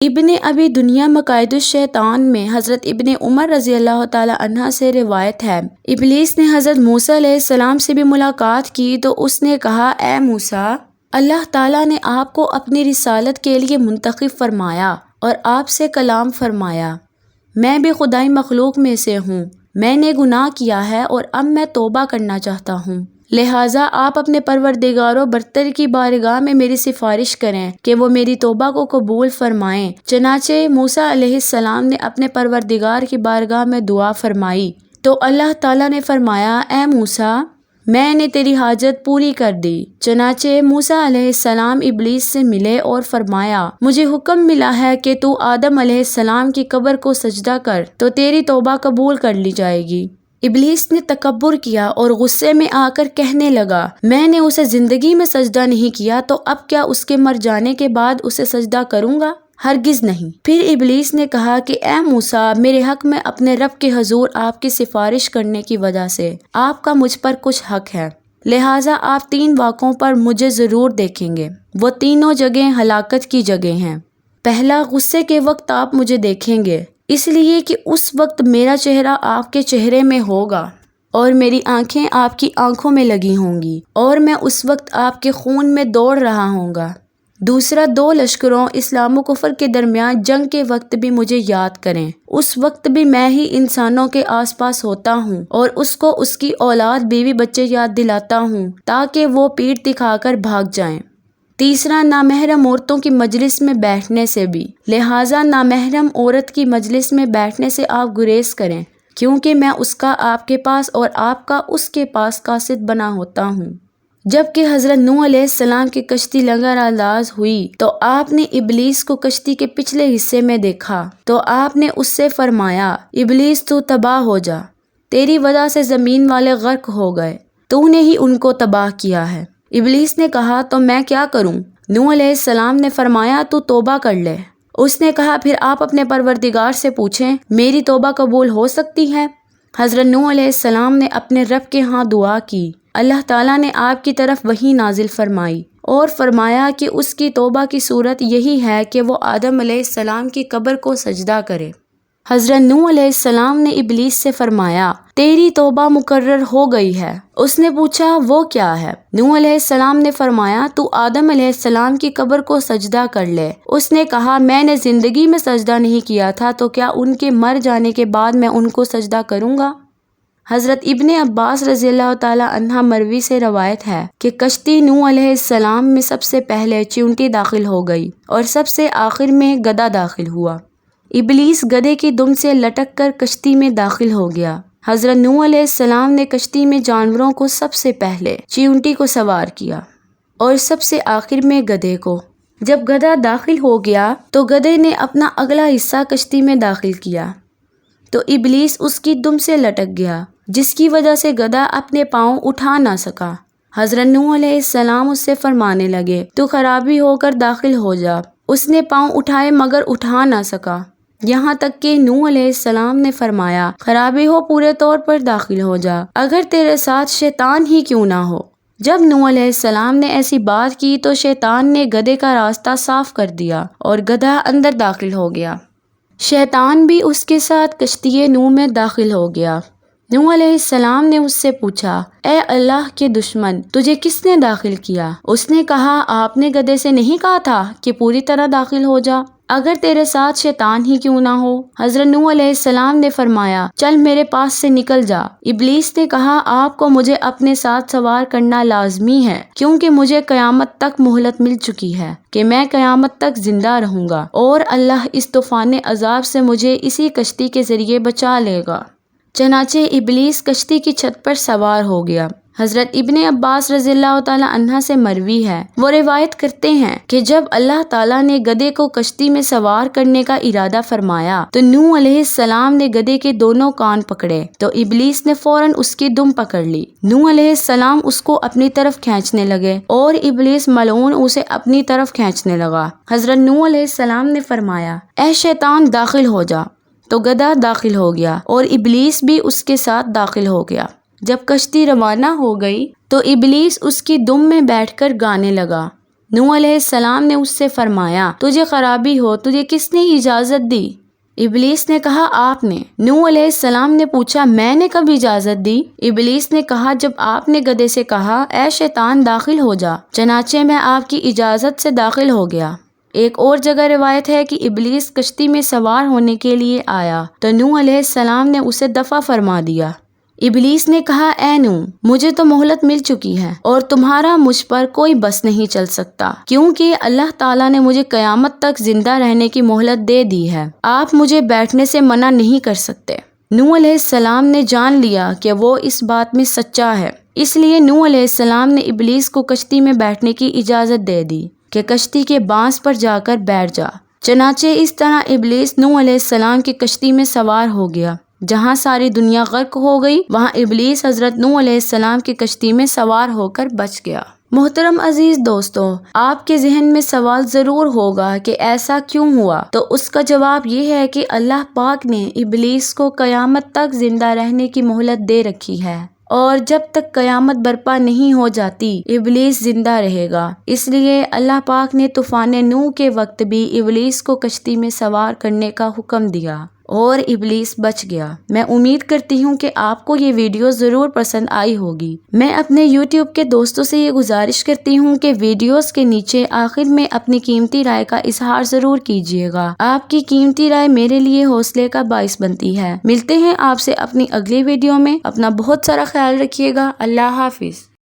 ابن ابی دنیا مقائد الشیطان میں حضرت ابن عمر رضی اللہ تعالی عنہ سے روایت ہے، ابلیس نے حضرت موسیٰ علیہ السلام سے بھی ملاقات کی تو اس نے کہا، اے موسیٰ، اللہ تعالیٰ نے آپ کو اپنی رسالت کے لیے منتخب فرمایا اور آپ سے کلام فرمایا۔ میں بھی خدائی مخلوق میں سے ہوں، میں نے گناہ کیا ہے اور اب میں توبہ کرنا چاہتا ہوں، لہٰذا آپ اپنے پروردگار و برتر کی بارگاہ میں میری سفارش کریں کہ وہ میری توبہ کو قبول فرمائیں۔ چنانچہ موسیٰ علیہ السلام نے اپنے پروردگار کی بارگاہ میں دعا فرمائی تو اللہ تعالیٰ نے فرمایا، اے موسیٰ، میں نے تیری حاجت پوری کر دی۔ چنانچہ موسیٰ علیہ السلام ابلیس سے ملے اور فرمایا، مجھے حکم ملا ہے کہ تو آدم علیہ السلام کی قبر کو سجدہ کر تو تیری توبہ قبول کر لی جائے گی۔ ابلیس نے تکبر کیا اور غصے میں آ کر کہنے لگا، میں نے اسے زندگی میں سجدہ نہیں کیا تو اب کیا اس کے مر جانے کے بعد اسے سجدہ کروں گا؟ ہرگز نہیں۔ پھر ابلیس نے کہا کہ اے موسیٰ، میرے حق میں اپنے رب کے حضور آپ کی سفارش کرنے کی وجہ سے آپ کا مجھ پر کچھ حق ہے، لہٰذا آپ 3 واقعوں پر مجھے ضرور دیکھیں گے۔ وہ تینوں جگہیں ہلاکت کی جگہ ہیں۔ پہلا، غصے کے وقت آپ مجھے دیکھیں گے، اس لیے کہ اس وقت میرا چہرہ آپ کے چہرے میں ہوگا اور میری آنکھیں آپ کی آنکھوں میں لگی ہوں گی اور میں اس وقت آپ کے خون میں دوڑ رہا ہوں گا۔ دوسرا، 2 لشکروں اسلام و کفر کے درمیان جنگ کے وقت بھی مجھے یاد کریں، اس وقت بھی میں ہی انسانوں کے آس پاس ہوتا ہوں اور اس کو اس کی اولاد بیوی بچے یاد دلاتا ہوں تاکہ وہ پیٹھ دکھا کر بھاگ جائیں۔ تیسرا، نامحرم عورتوں کی مجلس میں بیٹھنے سے بھی، لہٰذا نامحرم عورت کی مجلس میں بیٹھنے سے آپ گریز کریں، کیونکہ میں اس کا آپ کے پاس اور آپ کا اس کے پاس قاصد بنا ہوتا ہوں۔ جبکہ حضرت نوح علیہ السلام کی کشتی لنگر انداز ہوئی تو آپ نے ابلیس کو کشتی کے پچھلے حصے میں دیکھا تو آپ نے اس سے فرمایا، ابلیس تو تباہ ہو جا، تیری وجہ سے زمین والے غرق ہو گئے، تو نے ہی ان کو تباہ کیا ہے۔ ابلیس نے کہا، تو میں کیا کروں؟ نوح علیہ السلام نے فرمایا، تو توبہ کر لے۔ اس نے کہا، پھر آپ اپنے پروردگار سے پوچھیں، میری توبہ قبول ہو سکتی ہے؟ حضرت نوح علیہ السلام نے اپنے رب کے ہاں دعا کی، اللہ تعالیٰ نے آپ کی طرف وحی نازل فرمائی اور فرمایا کہ اس کی توبہ کی صورت یہی ہے کہ وہ آدم علیہ السلام کی قبر کو سجدہ کرے۔ حضرت نوح علیہ السلام نے ابلیس سے فرمایا، تیری توبہ مقرر ہو گئی ہے۔ اس نے پوچھا، وہ کیا ہے؟ نوح علیہ السلام نے فرمایا، تو آدم علیہ السلام کی قبر کو سجدہ کر لے۔ اس نے کہا، میں نے زندگی میں سجدہ نہیں کیا تھا تو کیا ان کے مر جانے کے بعد میں ان کو سجدہ کروں گا؟ حضرت ابن عباس رضی اللہ تعالی عنہ مروی سے روایت ہے کہ کشتی نوح علیہ السلام میں سب سے پہلے چیونٹی داخل ہو گئی اور سب سے آخر میں گدھا داخل ہوا۔ ابلیس گدھے کی دم سے لٹک کر کشتی میں داخل ہو گیا۔ حضرت نوح علیہ السلام نے کشتی میں جانوروں کو سب سے پہلے چیونٹی کو سوار کیا اور سب سے آخر میں گدھے کو۔ جب گدھا داخل ہو گیا تو گدھے نے اپنا اگلا حصہ کشتی میں داخل کیا تو ابلیس اس کی دم سے لٹک گیا، جس کی وجہ سے گدھا اپنے پاؤں اٹھا نہ سکا۔ حضرت نوح علیہ السلام اس سے فرمانے لگے، تو خرابی ہو کر داخل ہو جا۔ اس نے پاؤں اٹھائے مگر اٹھا نہ سکا، یہاں تک کہ نوح علیہ السلام نے فرمایا، خرابی ہو پورے طور پر داخل ہو جا، اگر تیرے ساتھ شیطان ہی کیوں نہ ہو۔ جب نوح علیہ السلام نے ایسی بات کی تو شیطان نے گدھے کا راستہ صاف کر دیا اور گدھا اندر داخل ہو گیا۔ شیطان بھی اس کے ساتھ کشتی نوح میں داخل ہو گیا۔ نوح علیہ السلام نے اس سے پوچھا، اے اللہ کے دشمن، تجھے کس نے داخل کیا؟ اس نے کہا، آپ نے گدھے سے نہیں کہا تھا کہ پوری طرح داخل ہو جا، اگر تیرے ساتھ شیطان ہی کیوں نہ ہو؟ حضرت نوح علیہ السلام نے فرمایا، چل میرے پاس سے نکل جا۔ ابلیس نے کہا، آپ کو مجھے اپنے ساتھ سوار کرنا لازمی ہے، کیونکہ مجھے قیامت تک مہلت مل چکی ہے کہ میں قیامت تک زندہ رہوں گا اور اللہ اس طوفان عذاب سے مجھے اسی کشتی کے ذریعے بچا لے گا۔ چنانچہ ابلیس کشتی کی چھت پر سوار ہو گیا۔ حضرت ابن عباس رضی اللہ تعالی عنہ سے مروی ہے، وہ روایت کرتے ہیں کہ جب اللہ تعالیٰ نے گدھے کو کشتی میں سوار کرنے کا ارادہ فرمایا تو نوح علیہ السلام نے گدھے کے دونوں کان پکڑے تو ابلیس نے فوراً اس کی دم پکڑ لی۔ نوح علیہ السلام اس کو اپنی طرف کھینچنے لگے اور ابلیس ملعون اسے اپنی طرف کھینچنے لگا۔ حضرت نوح علیہ السلام نے فرمایا، اے شیطان داخل ہو جا، تو گدھا داخل ہو گیا اور ابلیس بھی اس کے ساتھ داخل ہو گیا۔ جب کشتی روانہ ہو گئی تو ابلیس اس کی دم میں بیٹھ کر گانے لگا، نوح علیہ السلام نے اس سے فرمایا تجھے خرابی ہو، تجھے کس نے اجازت دی؟ ابلیس نے کہا آپ نے۔ نوح علیہ السلام نے پوچھا میں نے کب اجازت دی؟ ابلیس نے کہا جب آپ نے گدھے سے کہا اے شیطان داخل ہو جا، چنانچہ میں آپ کی اجازت سے داخل ہو گیا۔ ایک اور جگہ روایت ہے کہ ابلیس کشتی میں سوار ہونے کے لیے آیا تو نوح علیہ السلام نے اسے دفع فرما دیا۔ ابلیس نے کہا اے نوح، مجھے تو مہلت مل چکی ہے اور تمہارا مجھ پر کوئی بس نہیں چل سکتا، کیونکہ اللہ تعالیٰ نے مجھے قیامت تک زندہ رہنے کی مہلت دے دی ہے، آپ مجھے بیٹھنے سے منع نہیں کر سکتے۔ نوح علیہ السلام نے جان لیا کہ وہ اس بات میں سچا ہے، اس لیے نوح علیہ السلام نے ابلیس کو کشتی میں بیٹھنے کی اجازت دے دی کہ کشتی کے بانس پر جا کر بیٹھ جا۔ چنانچہ اس طرح ابلیس نوح علیہ السلام کی کشتی میں سوار ہو گیا۔ جہاں ساری دنیا غرق ہو گئی وہاں ابلیس حضرت نوح علیہ السلام کی کشتی میں سوار ہو کر بچ گیا۔ محترم عزیز دوستو، آپ کے ذہن میں سوال ضرور ہوگا کہ ایسا کیوں ہوا؟ تو اس کا جواب یہ ہے کہ اللہ پاک نے ابلیس کو قیامت تک زندہ رہنے کی مہلت دے رکھی ہے، اور جب تک قیامت برپا نہیں ہو جاتی ابلیس زندہ رہے گا۔ اس لیے اللہ پاک نے طوفان نوح کے وقت بھی ابلیس کو کشتی میں سوار کرنے کا حکم دیا اور ابلیس بچ گیا۔ میں امید کرتی ہوں کہ آپ کو یہ ویڈیو ضرور پسند آئی ہوگی۔ میں اپنے YouTube کے دوستوں سے یہ گزارش کرتی ہوں کہ ویڈیوز کے نیچے آخر میں اپنی قیمتی رائے کا اظہار ضرور کیجیے گا۔ آپ کی قیمتی رائے میرے لیے حوصلے کا باعث بنتی ہے۔ ملتے ہیں آپ سے اپنی اگلی ویڈیو میں۔ اپنا بہت سارا خیال رکھیے گا۔ اللہ حافظ۔